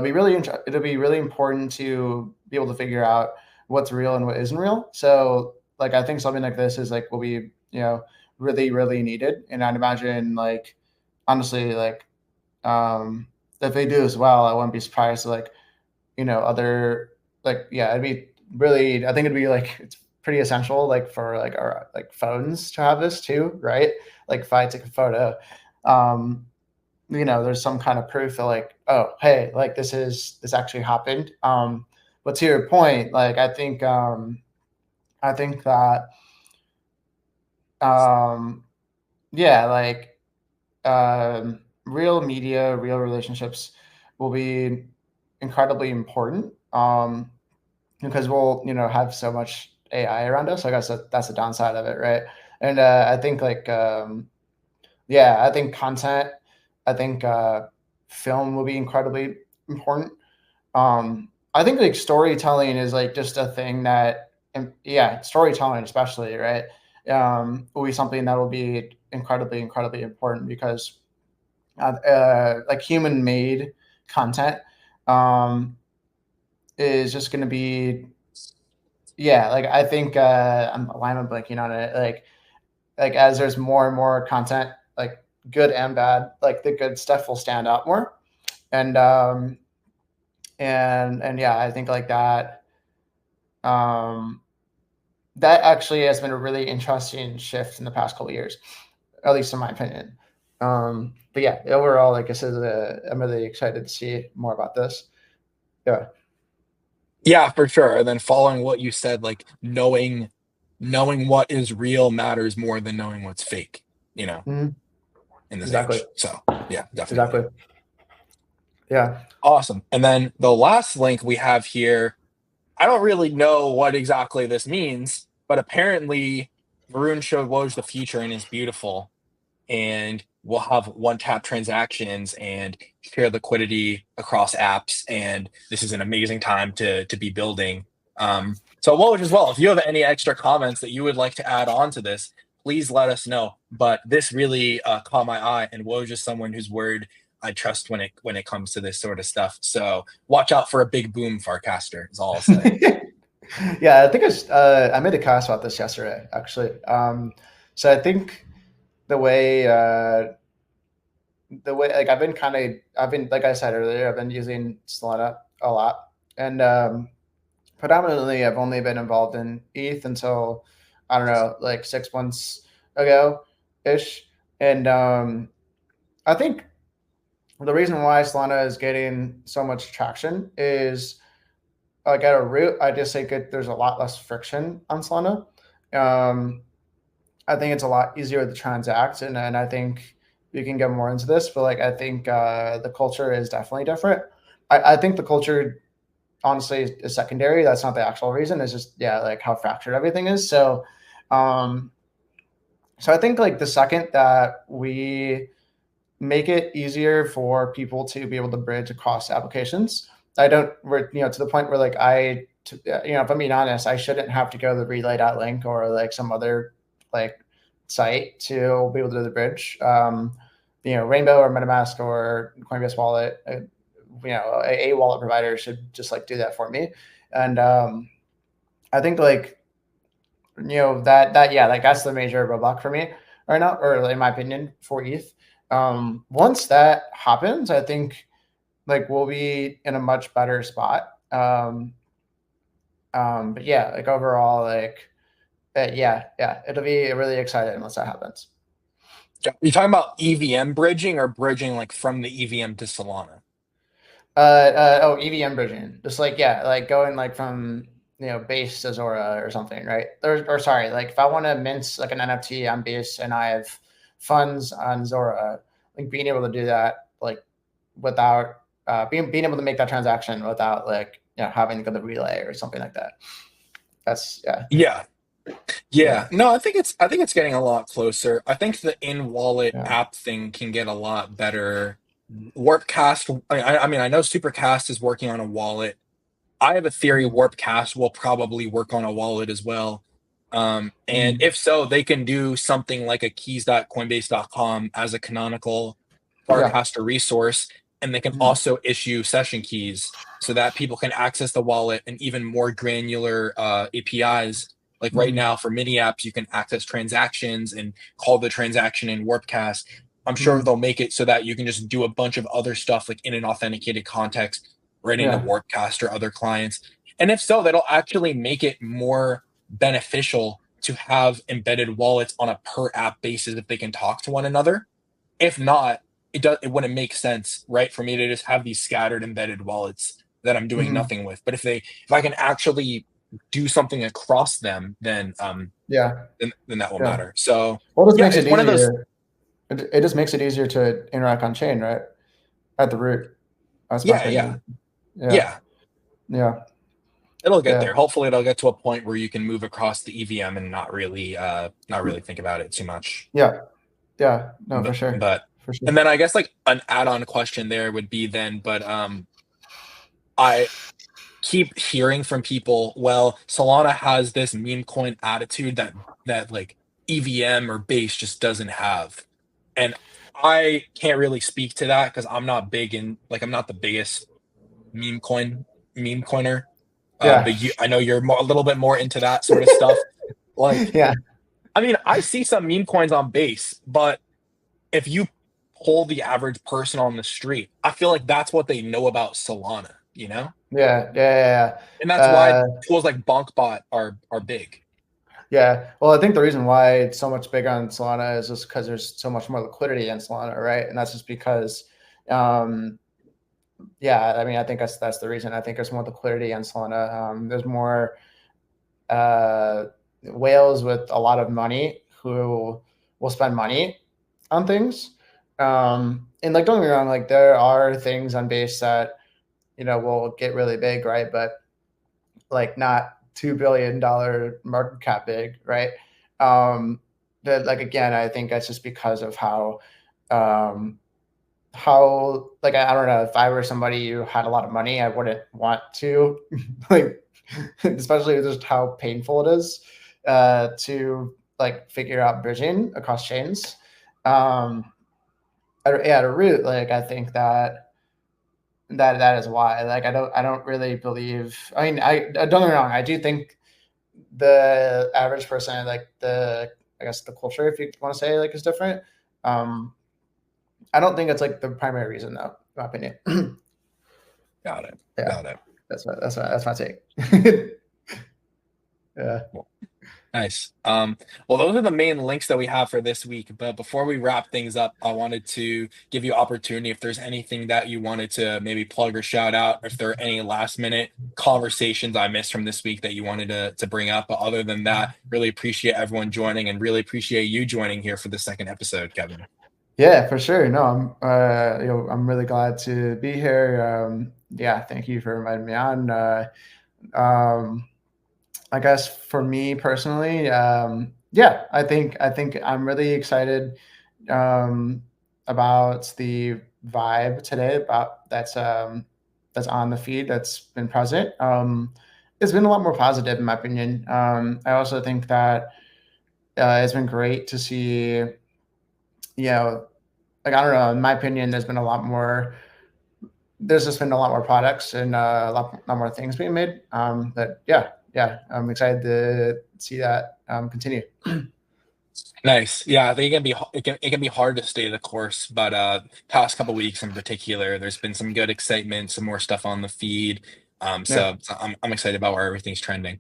be really important to be able to figure out what's real and what isn't real. So like I think something like this is like will be really really needed, and I'd imagine like honestly like um, if they do as well, I wouldn't be surprised. Like other like yeah, it'd be really I think it'd be like it's pretty essential like for like our like phones to have this too, right? Like if I take a photo, um, there's some kind of proof that like, oh, hey, like this actually happened. But to your point, like I think that um yeah, like real media, real relationships will be incredibly important. Because we'll have so much AI around us. I guess that's the downside of it, right? And I think like yeah, I think content, I think film will be incredibly important. I think like storytelling is like just a thing that, and yeah, storytelling especially, right? Will be something that will be incredibly, incredibly important because like human made content um, is just going to be yeah, like I think why am I blanking on it? Like as there's more and more content, like good and bad, like the good stuff will stand out more. And and yeah, I think like um that actually has been a really interesting shift in the past couple of years, at least in my opinion. But yeah, overall, like I said, I'm really excited to see more about this. Yeah. Yeah, for sure. And then following what you said, like knowing knowing what is real matters more than knowing what's fake, you know, Mhm. in this Exactly. age. So yeah, Exactly. definitely. Yeah. Awesome. And then the last link we have here, I don't really know what exactly this means, but apparently Varun showed Woj the future and is beautiful. And we'll have one tap transactions and share liquidity across apps. And this is an amazing time to be building. So Woj as well, if you have any extra comments that you would like to add on to this, please let us know. But this really caught my eye, and Woj is someone whose word I trust when it comes to this sort of stuff. So watch out for a big boom, Farcaster, is all I'll say. Yeah, I think I made a cast about this yesterday, actually. So I think the way like I've been like I said earlier, I've been using Solana a lot, and predominantly I've only been involved in ETH until I don't know, like 6 months ago ish, and I think the reason why Solana is getting so much traction is like at a root, I just think there's a lot less friction on Solana. Um, I think it's a lot easier to transact, and I think you can get more into this, but like I think the culture is definitely different. I think the culture honestly is secondary. That's not the actual reason. It's just yeah, like how fractured everything is. Um, so I think like the second that we make it easier for people to be able to bridge across applications. I don't, to the point where like if I'm being honest, I shouldn't have to go to the relay.link or like some other like site to be able to do the bridge. Rainbow or MetaMask or Coinbase Wallet, a wallet provider should just like do that for me. And I think like that like that's the major roadblock for me right now, or in my opinion for ETH. Once that happens, I think like we'll be in a much better spot. But yeah, like overall, like yeah, it'll be really exciting once that happens. Are you talking about EVM bridging or bridging like from the EVM to Solana? EVM bridging, just like yeah, like going like from base to Zora or something, right? Or sorry, like if I want to mint like an NFT on base and I have funds on Zora, like being able to do that like without being able to make that transaction without like having to go to relay or something like that. That's yeah, Yeah. Yeah, yeah, no, I think it's getting a lot closer. I think the in-wallet yeah, app thing can get a lot better. Warpcast, I mean, I know Supercast is working on a wallet. I have a theory mm, Warpcast will probably work on a wallet as well. And mm, if so, they can do something like a keys.coinbase.com as a canonical yeah, Farcaster resource, and they can mm, also issue session keys so that people can access the wallet and even more granular APIs. Like right mm, now for mini apps, you can access transactions and call the transaction in Warpcast. I'm sure mm, they'll make it so that you can just do a bunch of other stuff like in an authenticated context right into yeah, Warpcast or other clients. And if so, that'll actually make it more beneficial to have embedded wallets on a per app basis if they can talk to one another. If not, it wouldn't make sense, right, for me to just have these scattered embedded wallets that I'm doing mm, nothing with. But if I can actually do something across them, yeah, then that will yeah. matter. So Well, it just yeah, makes it's it one of those. easier. It just makes it easier to interact on chain, right? At the root. That's my Yeah, yeah, opinion. Yeah, yeah. yeah, It'll get there. yeah, Hopefully, it'll get to a point where you can move across the EVM and not really think about it too much. yeah, yeah. No, for But sure, but for sure. and then I guess like an add-on question there would be then, but I keep hearing from people, well, Solana has this meme coin attitude that like EVM or base just doesn't have. And I can't really speak to that because I'm not the biggest meme coin meme coiner. Yeah, But I know you're a little bit more into that sort of stuff. Like, yeah, I mean, I see some meme coins on base, but if you poll the average person on the street, I feel like that's what they know about Solana, you know? yeah, yeah, And that's why yeah. tools like BonkBot are big. Yeah. Well, I think the reason why it's so much bigger on Solana is just because there's so much more liquidity in Solana, right? And that's just because, um, yeah, I mean, I think that's the reason. I think there's more liquidity in Solana. There's more. whales with a lot of money who will spend money on things. And like, don't get me wrong, like there are things on base that will get really big, right? But like not $2 billion market cap big, right? Um, but like again, I think that's just because of um, how like I don't know, if I were somebody who had a lot of money, I wouldn't want to like, especially just how painful it is to like figure out bridging across chains. Um, at a root, like I think that is why. Like I don't really believe. I mean, don't get me wrong. I do think the average person, like I guess the culture, if you want to say, like, is different. Um, I don't think it's like the primary reason, though, in my opinion. Got it. Yeah, Got it. that's my take. Yeah, Cool. Nice. Well, those are the main links that we have for this week. But before we wrap things up, I wanted to give you opportunity if there's anything that you wanted to maybe plug or shout out, if there are any last minute conversations I missed from this week that you wanted to bring up. But other than that, really appreciate everyone joining and really appreciate you joining here for the second episode, Kevin. yeah, for sure. No, I'm really glad to be here. Yeah, thank you for inviting me on. Um, I guess for me personally, yeah, I think I'm really excited um, about the vibe today. About that's on the feed that's been present. It's been a lot more positive in my opinion. I also think that it's been great to see. Like I don't know. In my opinion, there's been a lot more. There's just been a lot more products and lot more things being made. But yeah, I'm excited to see that continue. Nice. Yeah, I think it can be hard to stay the course, but past couple weeks in particular, there's been some good excitement, some more stuff on the feed. Yeah, So I'm excited about where everything's trending.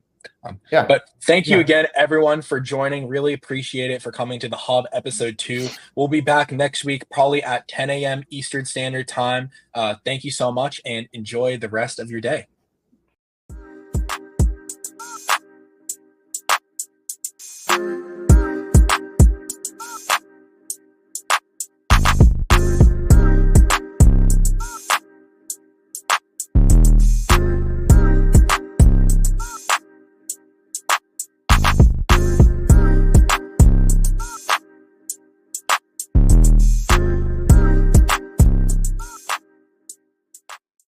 yeah, But thank you yeah. again, everyone, for joining. Really appreciate it for coming to the Hub episode 2. We'll be back next week, probably at 10 a.m. Eastern Standard Time. Thank you so much and enjoy the rest of your day.